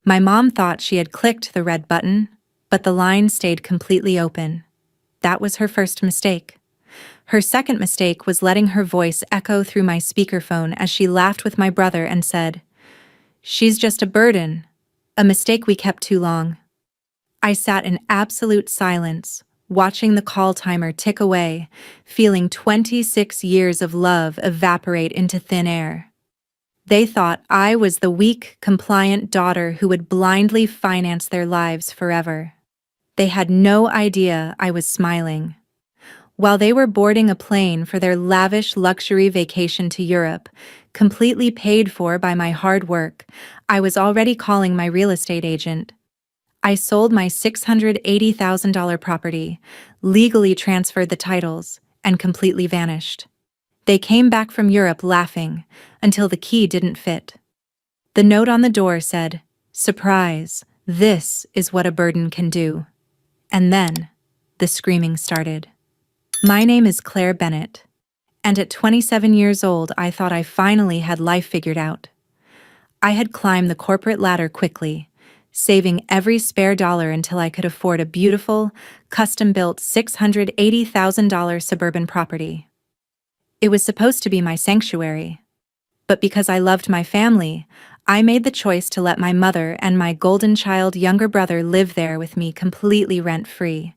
My mom thought she had clicked the red button, but the line stayed completely open. That was her first mistake. Her second mistake was letting her voice echo through my speakerphone as she laughed with my brother and said, "She's just a burden, a mistake we kept too long." I sat in absolute silence, watching the call timer tick away, feeling 26 years of love evaporate into thin air. They thought I was the weak, compliant daughter who would blindly finance their lives forever. They had no idea I was smiling. While they were boarding a plane for their lavish luxury vacation to Europe, completely paid for by my hard work, I was already calling my real estate agent. I sold my $680,000 property, legally transferred the titles, and completely vanished. They came back from Europe laughing, until the key didn't fit. The note on the door said, "Surprise, this is what a burden can do." And then, the screaming started. My name is Claire Bennett, and at 27 years old I thought I finally had life figured out. I had climbed the corporate ladder quickly, saving every spare dollar until I could afford a beautiful, custom-built $680,000 suburban property. It was supposed to be my sanctuary, but because I loved my family, I made the choice to let my mother and my golden child younger brother live there with me completely rent-free.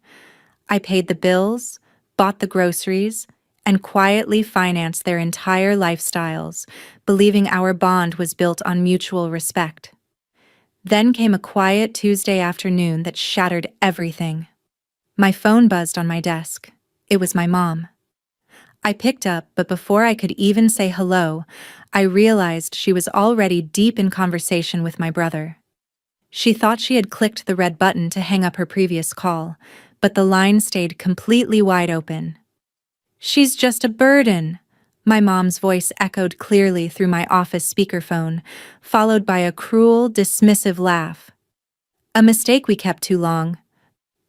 I paid the bills, bought the groceries, and quietly financed their entire lifestyles, believing our bond was built on mutual respect. Then came a quiet Tuesday afternoon that shattered everything. My phone buzzed on my desk. It was my mom. I picked up, but before I could even say hello, I realized she was already deep in conversation with my brother. She thought she had clicked the red button to hang up her previous call, but the line stayed completely wide open. "She's just a burden," my mom's voice echoed clearly through my office speakerphone, followed by a cruel, dismissive laugh. "A mistake we kept too long.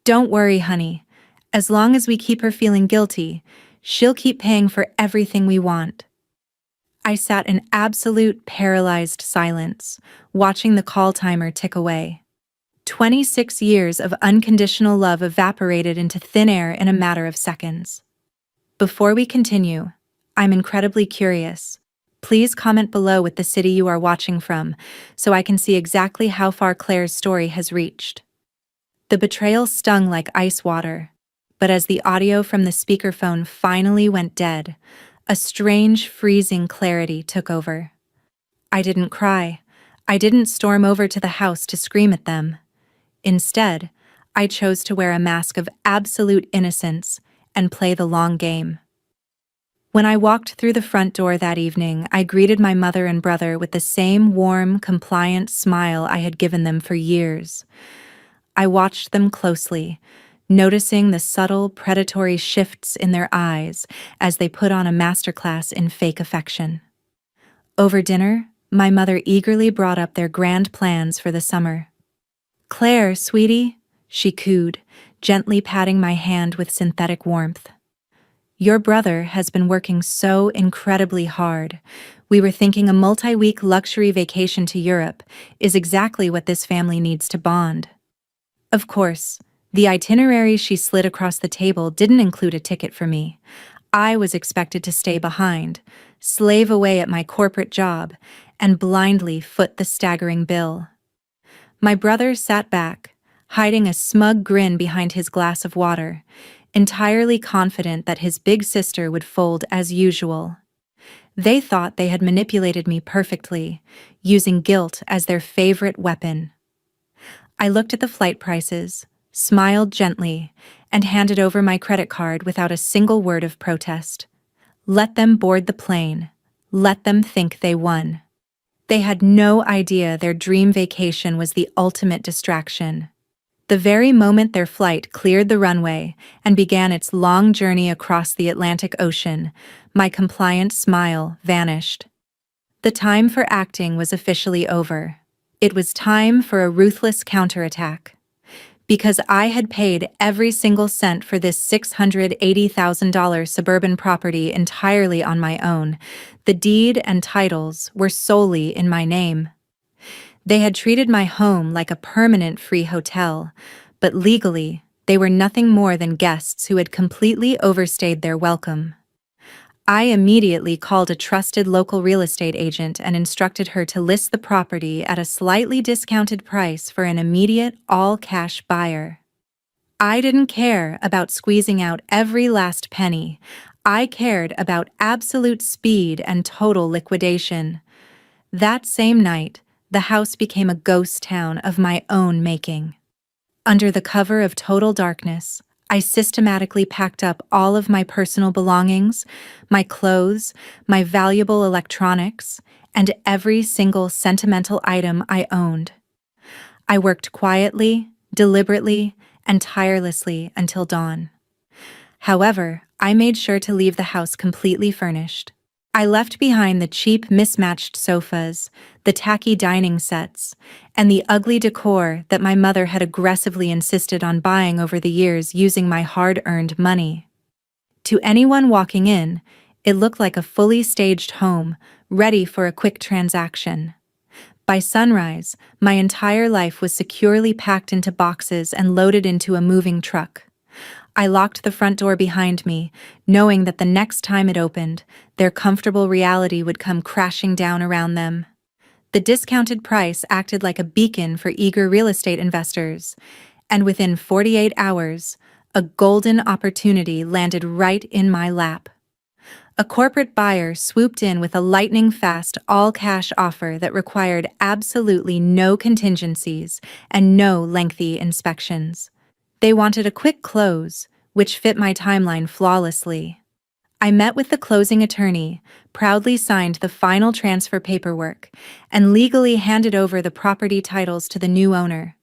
Don't worry, honey. As long as we keep her feeling guilty, she'll keep paying for everything we want." I sat in absolute paralyzed silence, watching the call timer tick away. 26 years of unconditional love evaporated into thin air in a matter of seconds. Before we continue, I'm incredibly curious. Please comment below with the city you are watching from, so I can see exactly how far Claire's story has reached. The betrayal stung like ice water, but as the audio from the speakerphone finally went dead, a strange, freezing clarity took over. I didn't cry. I didn't storm over to the house to scream at them. Instead, I chose to wear a mask of absolute innocence and play the long game. When I walked through the front door that evening, I greeted my mother and brother with the same warm, compliant smile I had given them for years. I watched them closely, noticing the subtle, predatory shifts in their eyes as they put on a masterclass in fake affection. Over dinner, my mother eagerly brought up their grand plans for the summer. "Claire, sweetie," she cooed, gently patting my hand with synthetic warmth. "Your brother has been working so incredibly hard. We were thinking a multi-week luxury vacation to Europe is exactly what this family needs to bond." Of course, the itinerary she slid across the table didn't include a ticket for me. I was expected to stay behind, slave away at my corporate job, and blindly foot the staggering bill. My brother sat back, hiding a smug grin behind his glass of water, entirely confident that his big sister would fold as usual. They thought they had manipulated me perfectly, using guilt as their favorite weapon. I looked at the flight prices, smiled gently, and handed over my credit card without a single word of protest. Let them board the plane. Let them think they won. They had no idea their dream vacation was the ultimate distraction. The very moment their flight cleared the runway and began its long journey across the Atlantic Ocean, my compliant smile vanished. The time for acting was officially over. It was time for a ruthless counterattack. Because I had paid every single cent for this $680,000 suburban property entirely on my own, the deed and titles were solely in my name. They had treated my home like a permanent free hotel, but legally, they were nothing more than guests who had completely overstayed their welcome. I immediately called a trusted local real estate agent and instructed her to list the property at a slightly discounted price for an immediate, all-cash buyer. I didn't care about squeezing out every last penny. I cared about absolute speed and total liquidation. That same night, the house became a ghost town of my own making. Under the cover of total darkness, I systematically packed up all of my personal belongings, my clothes, my valuable electronics, and every single sentimental item I owned. I worked quietly, deliberately, and tirelessly until dawn. However, I made sure to leave the house completely furnished. I left behind the cheap, mismatched sofas, the tacky dining sets, and the ugly decor that my mother had aggressively insisted on buying over the years using my hard-earned money. To anyone walking in, it looked like a fully staged home, ready for a quick transaction. By sunrise, my entire life was securely packed into boxes and loaded into a moving truck. I locked the front door behind me, knowing that the next time it opened, their comfortable reality would come crashing down around them. The discounted price acted like a beacon for eager real estate investors, and within 48 hours, a golden opportunity landed right in my lap. A corporate buyer swooped in with a lightning-fast, all-cash offer that required absolutely no contingencies and no lengthy inspections. They wanted a quick close, which fit my timeline flawlessly. I met with the closing attorney, proudly signed the final transfer paperwork, and legally handed over the property titles to the new owner.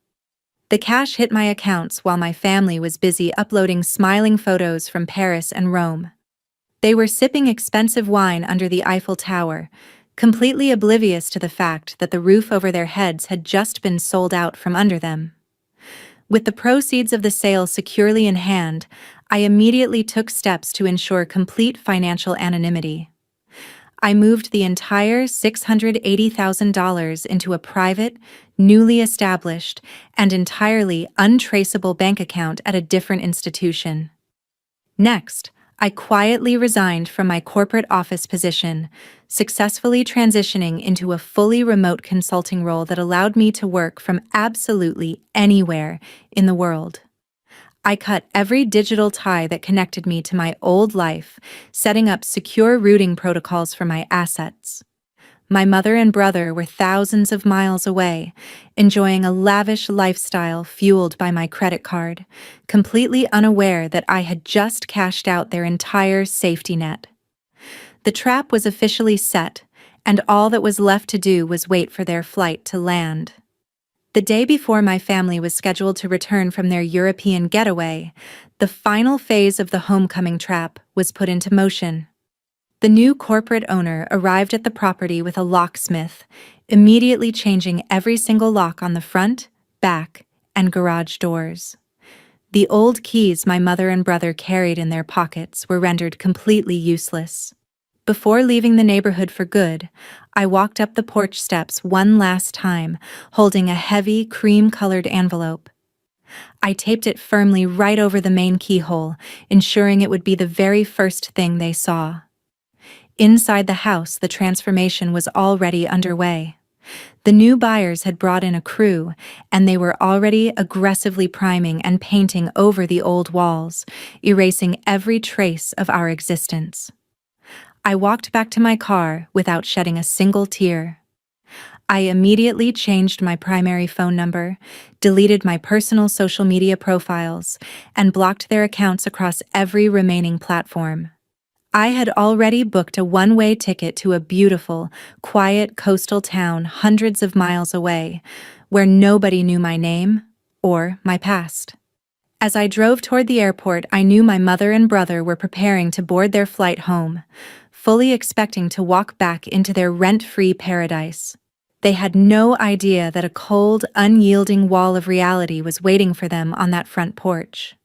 The cash hit my accounts while my family was busy uploading smiling photos from Paris and Rome. They were sipping expensive wine under the Eiffel Tower, completely oblivious to the fact that the roof over their heads had just been sold out from under them. With the proceeds of the sale securely in hand, I immediately took steps to ensure complete financial anonymity. I moved the entire $680,000 into a private, newly established, and entirely untraceable bank account at a different institution. Next, I quietly resigned from my corporate office position, successfully transitioning into a fully remote consulting role that allowed me to work from absolutely anywhere in the world. I cut every digital tie that connected me to my old life, setting up secure routing protocols for my assets. My mother and brother were thousands of miles away, enjoying a lavish lifestyle fueled by my credit card, completely unaware that I had just cashed out their entire safety net. The trap was officially set, and all that was left to do was wait for their flight to land. The day before my family was scheduled to return from their European getaway, the final phase of the homecoming trap was put into motion. The new corporate owner arrived at the property with a locksmith, immediately changing every single lock on the front, back, and garage doors. The old keys my mother and brother carried in their pockets were rendered completely useless. Before leaving the neighborhood for good, I walked up the porch steps one last time, holding a heavy, cream-colored envelope. I taped it firmly right over the main keyhole, ensuring it would be the very first thing they saw. Inside the house, the transformation was already underway. The new buyers had brought in a crew, and they were already aggressively priming and painting over the old walls, erasing every trace of our existence. I walked back to my car without shedding a single tear. I immediately changed my primary phone number, deleted my personal social media profiles, and blocked their accounts across every remaining platform. I had already booked a one-way ticket to a beautiful, quiet coastal town hundreds of miles away, where nobody knew my name or my past. As I drove toward the airport, I knew my mother and brother were preparing to board their flight home, fully expecting to walk back into their rent-free paradise. They had no idea that a cold, unyielding wall of reality was waiting for them on that front porch.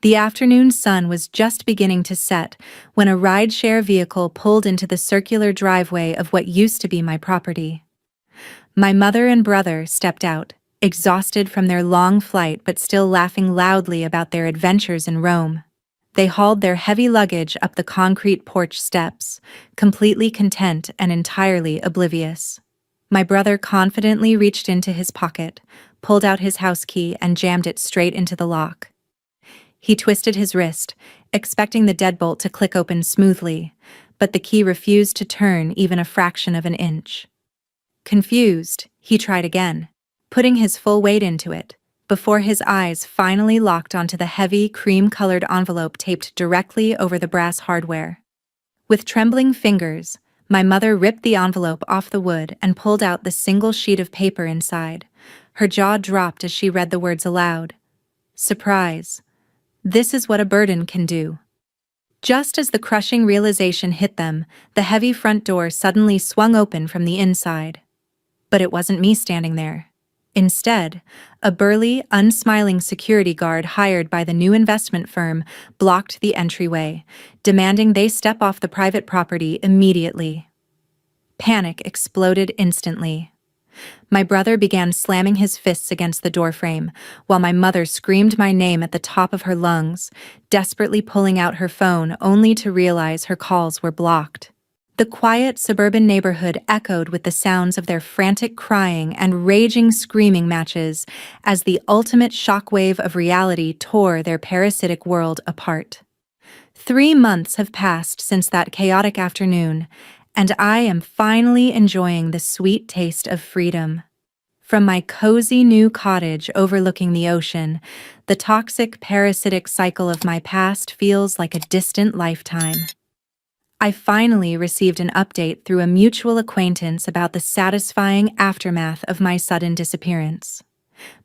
The afternoon sun was just beginning to set when a rideshare vehicle pulled into the circular driveway of what used to be my property. My mother and brother stepped out, exhausted from their long flight but still laughing loudly about their adventures in Rome. They hauled their heavy luggage up the concrete porch steps, completely content and entirely oblivious. My brother confidently reached into his pocket, pulled out his house key and jammed it straight into the lock. He twisted his wrist, expecting the deadbolt to click open smoothly, but the key refused to turn even a fraction of an inch. Confused, he tried again, putting his full weight into it, before his eyes finally locked onto the heavy, cream-colored envelope taped directly over the brass hardware. With trembling fingers, my mother ripped the envelope off the wood and pulled out the single sheet of paper inside. Her jaw dropped as she read the words aloud. Surprise. This is what a burden can do. Just as the crushing realization hit them, the heavy front door suddenly swung open from the inside. But it wasn't me standing there. Instead, a burly, unsmiling security guard hired by the new investment firm blocked the entryway, demanding they step off the private property immediately. Panic exploded instantly. My brother began slamming his fists against the doorframe, while my mother screamed my name at the top of her lungs, desperately pulling out her phone only to realize her calls were blocked. The quiet suburban neighborhood echoed with the sounds of their frantic crying and raging screaming matches as the ultimate shockwave of reality tore their parasitic world apart. 3 months have passed since that chaotic afternoon, and I am finally enjoying the sweet taste of freedom. From my cozy new cottage overlooking the ocean, the toxic parasitic cycle of my past feels like a distant lifetime. I finally received an update through a mutual acquaintance about the satisfying aftermath of my sudden disappearance.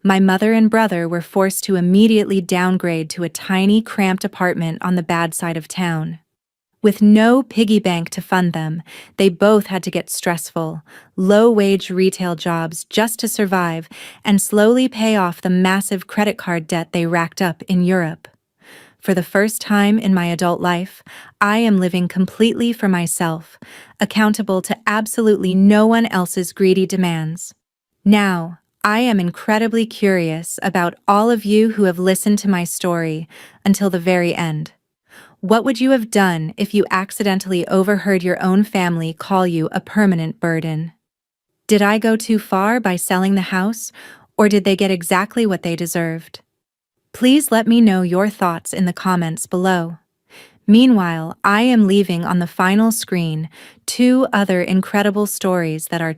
My mother and brother were forced to immediately downgrade to a tiny, cramped apartment on the bad side of town. With no piggy bank to fund them, they both had to get stressful, low-wage retail jobs just to survive and slowly pay off the massive credit card debt they racked up in Europe. For the first time in my adult life, I am living completely for myself, accountable to absolutely no one else's greedy demands. Now, I am incredibly curious about all of you who have listened to my story until the very end. What would you have done if you accidentally overheard your own family call you a permanent burden? Did I go too far by selling the house, or did they get exactly what they deserved? Please let me know your thoughts in the comments below. Meanwhile, I am leaving on the final screen 2 other incredible stories that are